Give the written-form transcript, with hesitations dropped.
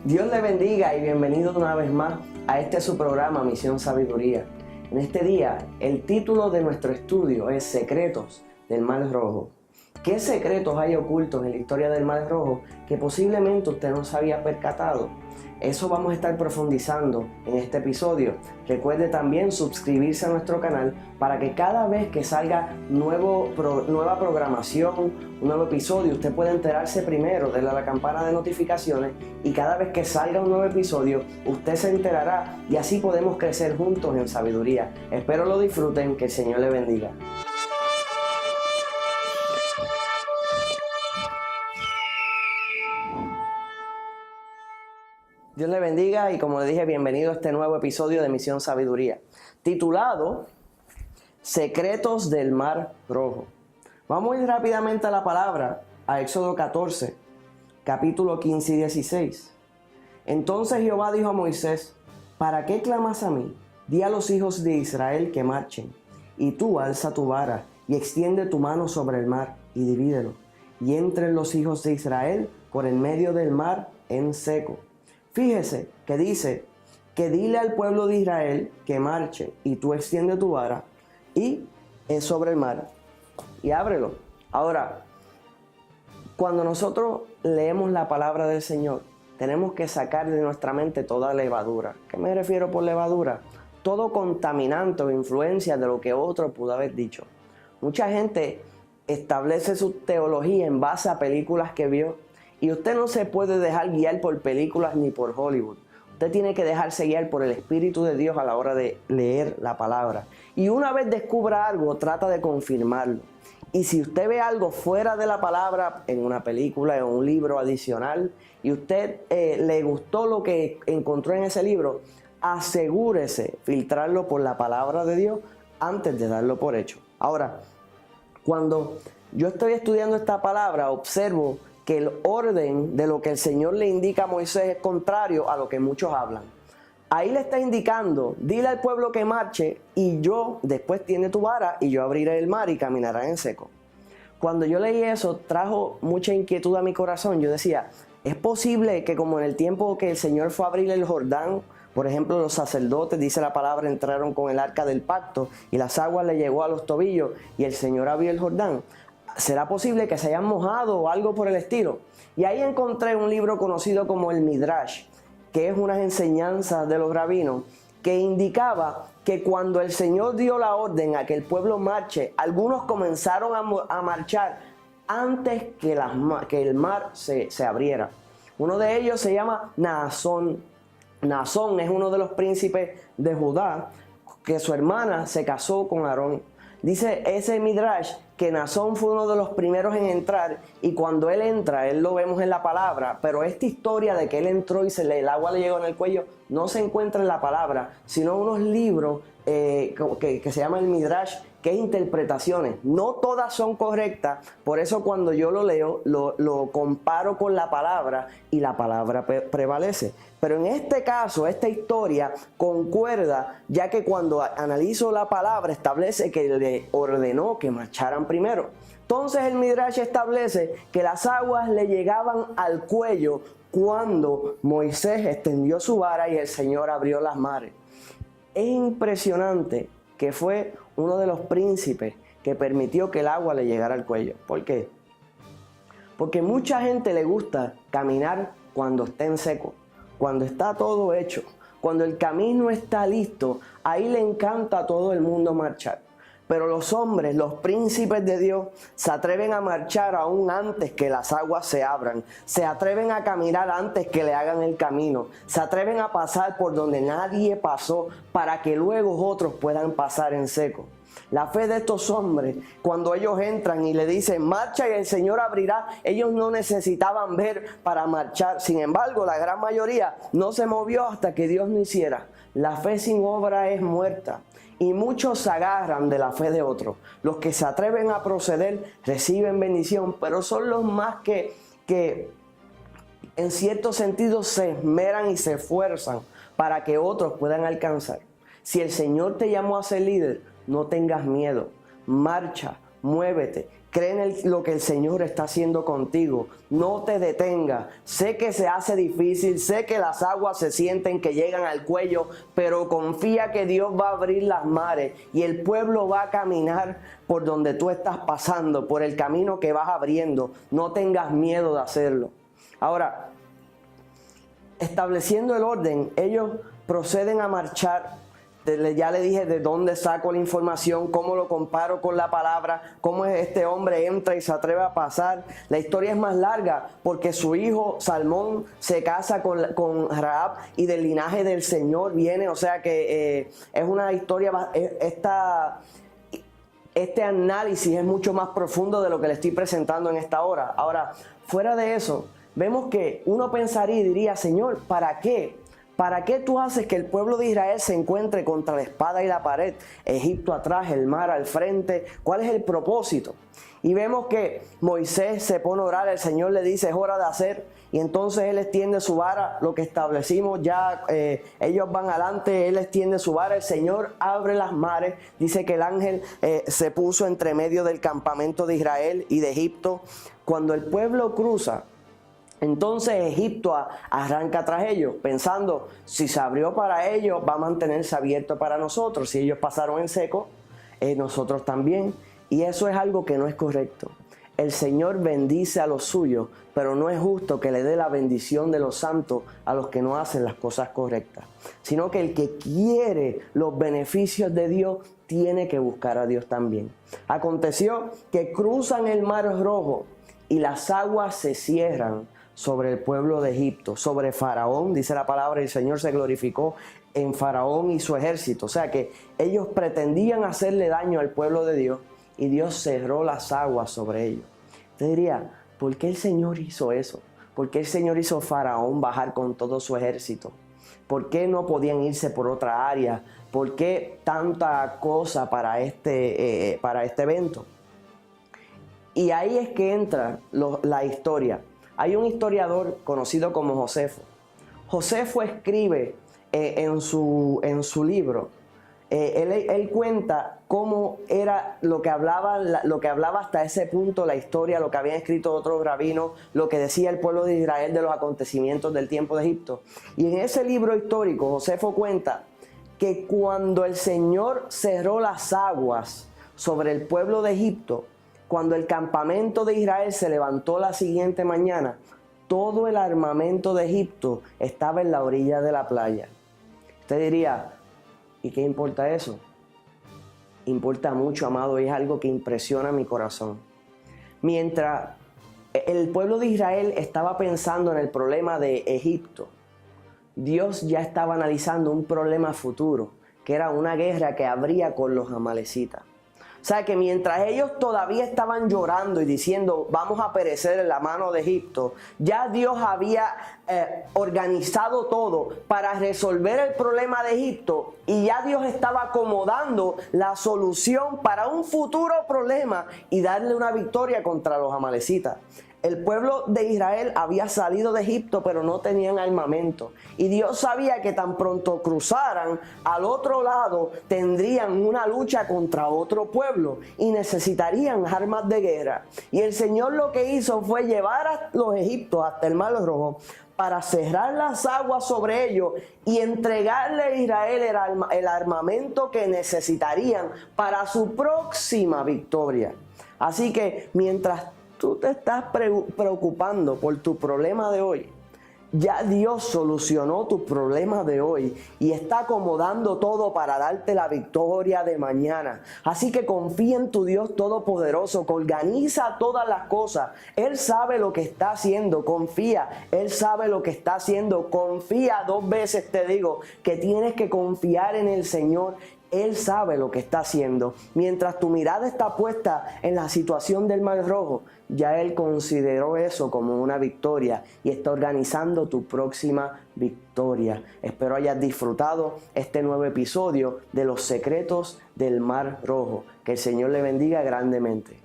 Dios le bendiga y bienvenido una vez más a este su programa Misión Sabiduría. En este día, el título de nuestro estudio es Secretos del Mar Rojo. ¿Qué secretos hay ocultos en la historia del Mar Rojo que posiblemente usted no se había percatado? Eso vamos a estar profundizando en este episodio. Recuerde también suscribirse a nuestro canal para que cada vez que salga nueva programación, un nuevo episodio, usted pueda enterarse primero, darle a la campana de notificaciones y cada vez que salga un nuevo episodio, usted se enterará y así podemos crecer juntos en sabiduría. Espero lo disfruten, que el Señor le bendiga. Dios le bendiga y como le dije, bienvenido a este nuevo episodio de Misión Sabiduría, titulado Secretos del Mar Rojo. Vamos a ir rápidamente a la palabra, a Éxodo 14, capítulo 15 y 16. Entonces Jehová dijo a Moisés: ¿para qué clamas a mí? Di a los hijos de Israel que marchen, y tú alza tu vara y extiende tu mano sobre el mar y divídelo, y entren los hijos de Israel por el medio del mar en seco. Fíjese que dice que dile al pueblo de Israel que marche y tú extiende tu vara y es sobre el mar y ábrelo. Ahora, cuando nosotros leemos la palabra del Señor, tenemos que sacar de nuestra mente toda levadura. ¿Qué me refiero por levadura? Todo contaminante o influencia de lo que otro pudo haber dicho. Mucha gente establece su teología en base a películas que vio. Y usted no se puede dejar guiar por películas ni por Hollywood. Usted tiene que dejarse guiar por el Espíritu de Dios a la hora de leer la palabra. Y una vez descubra algo, trata de confirmarlo. Y si usted ve algo fuera de la palabra, en una película, en un libro adicional, y usted le gustó lo que encontró en ese libro, asegúrese filtrarlo por la palabra de Dios antes de darlo por hecho. Ahora, cuando yo estoy estudiando esta palabra, observo que el orden de lo que el Señor le indica a Moisés es contrario a lo que muchos hablan. Ahí le está indicando: dile al pueblo que marche y yo, después tiene tu vara y yo abriré el mar y caminarán en seco. Cuando yo leí eso, trajo mucha inquietud a mi corazón. Yo decía, ¿es posible que como en el tiempo que el Señor fue a abrir el Jordán, por ejemplo, los sacerdotes, dice la palabra, entraron con el arca del pacto y las aguas le llegó a los tobillos y el Señor abrió el Jordán? ¿Será posible que se hayan mojado o algo por el estilo? Y ahí encontré un libro conocido como el Midrash, que es unas enseñanzas de los rabinos, que indicaba que cuando el Señor dio la orden a que el pueblo marche, algunos comenzaron a marchar antes que el mar se abriera. Uno de ellos se llama Naasón. Naasón es uno de los príncipes de Judá, que su hermana se casó con Aarón. Dice ese Midrash que Naasón fue uno de los primeros en entrar, y cuando él entra, él lo vemos en la palabra, pero esta historia de que él entró y el agua le llegó en el cuello no se encuentra en la palabra, sino unos libros que se llama el Midrash, que es interpretaciones. No todas son correctas, por eso cuando yo lo leo, lo comparo con la palabra y la palabra prevalece. Pero en este caso, esta historia concuerda, ya que cuando analizo la palabra establece que le ordenó que marcharan primero. Entonces el Midrash establece que las aguas le llegaban al cuello cuando Moisés extendió su vara y el Señor abrió las mares. Es impresionante que fue uno de los príncipes que permitió que el agua le llegara al cuello. ¿Por qué? Porque mucha gente le gusta caminar cuando está en seco, cuando está todo hecho, cuando el camino está listo. Ahí le encanta a todo el mundo marchar. Pero los hombres, los príncipes de Dios, se atreven a marchar aún antes que las aguas se abran. Se atreven a caminar antes que le hagan el camino. Se atreven a pasar por donde nadie pasó para que luego otros puedan pasar en seco. La fe de estos hombres, cuando ellos entran y le dicen marcha y el Señor abrirá, ellos no necesitaban ver para marchar. Sin embargo, la gran mayoría no se movió hasta que Dios no hiciera. La fe sin obra es muerta. Y muchos se agarran de la fe de otros. Los que se atreven a proceder reciben bendición, pero son los más que en cierto sentido se esmeran y se esfuerzan para que otros puedan alcanzar. Si el Señor te llamó a ser líder, no tengas miedo. Marcha, muévete, Cree en lo que el Señor está haciendo contigo. No te detengas. Sé que se hace difícil, sé que las aguas se sienten que llegan al cuello, pero confía que Dios va a abrir las mares y el pueblo va a caminar por donde tú estás pasando, por el camino que vas abriendo. No tengas miedo de hacerlo. Ahora, estableciendo el orden, ellos proceden a marchar. Ya le dije de dónde saco la información, cómo lo comparo con la palabra, cómo este hombre entra y se atreve a pasar. La historia es más larga porque su hijo Salmón se casa con Rahab y del linaje del Señor viene. O sea que es una historia, este análisis es mucho más profundo de lo que le estoy presentando en esta hora. Ahora, fuera de eso, vemos que uno pensaría y diría, Señor, ¿para qué? ¿Para qué tú haces que el pueblo de Israel se encuentre contra la espada y la pared? Egipto atrás, el mar al frente. ¿Cuál es el propósito? Y vemos que Moisés se pone a orar, el Señor le dice, es hora de hacer. Y entonces él extiende su vara, lo que establecimos ya, ellos van adelante, él extiende su vara, el Señor abre las mares. Dice que el ángel se puso entre medio del campamento de Israel y de Egipto. Cuando el pueblo cruza, entonces Egipto arranca tras ellos, pensando, si se abrió para ellos, va a mantenerse abierto para nosotros. Si ellos pasaron en seco, nosotros también. Y eso es algo que no es correcto. El Señor bendice a los suyos, pero no es justo que le dé la bendición de los santos a los que no hacen las cosas correctas. Sino que el que quiere los beneficios de Dios tiene que buscar a Dios también. Aconteció que cruzan el Mar Rojo y las aguas se cierran sobre el pueblo de Egipto, sobre Faraón, dice la palabra, y el Señor se glorificó en Faraón y su ejército. O sea que ellos pretendían hacerle daño al pueblo de Dios y Dios cerró las aguas sobre ellos. Usted diría, ¿por qué el Señor hizo eso? ¿Por qué el Señor hizo a Faraón bajar con todo su ejército? ¿Por qué no podían irse por otra área? ¿Por qué tanta cosa para este evento? Y ahí es que entra la historia. Hay un historiador conocido como Josefo. Josefo escribe en su libro, él cuenta cómo era lo que hablaba hasta ese punto la historia, lo que habían escrito otros rabinos, lo que decía el pueblo de Israel de los acontecimientos del tiempo de Egipto. Y en ese libro histórico, Josefo cuenta que cuando el Señor cerró las aguas sobre el pueblo de Egipto, cuando el campamento de Israel se levantó la siguiente mañana, todo el armamento de Egipto estaba en la orilla de la playa. Usted diría, ¿y qué importa eso? Importa mucho, amado, y es algo que impresiona mi corazón. Mientras el pueblo de Israel estaba pensando en el problema de Egipto, Dios ya estaba analizando un problema futuro, que era una guerra que habría con los amalecitas. O sea que mientras ellos todavía estaban llorando y diciendo vamos a perecer en la mano de Egipto, ya Dios había organizado todo para resolver el problema de Egipto y ya Dios estaba acomodando la solución para un futuro problema y darle una victoria contra los amalecitas. El pueblo de Israel había salido de Egipto, pero no tenían armamento. Y Dios sabía que tan pronto cruzaran al otro lado, tendrían una lucha contra otro pueblo y necesitarían armas de guerra. Y el Señor lo que hizo fue llevar a los egipcios hasta el Mar Rojo para cerrar las aguas sobre ellos y entregarle a Israel el armamento que necesitarían para su próxima victoria. Así que mientras tú te estás preocupando por tu problema de hoy, ya Dios solucionó tu problema de hoy y está acomodando todo para darte la victoria de mañana. Así que confía en tu Dios Todopoderoso, que organiza todas las cosas. Él sabe lo que está haciendo, confía. Él sabe lo que está haciendo, confía. 2 veces te digo que tienes que confiar en el Señor. Él sabe lo que está haciendo. Mientras tu mirada está puesta en la situación del Mar Rojo, ya Él consideró eso como una victoria y está organizando tu próxima victoria. Espero hayas disfrutado este nuevo episodio de Los Secretos del Mar Rojo. Que el Señor le bendiga grandemente.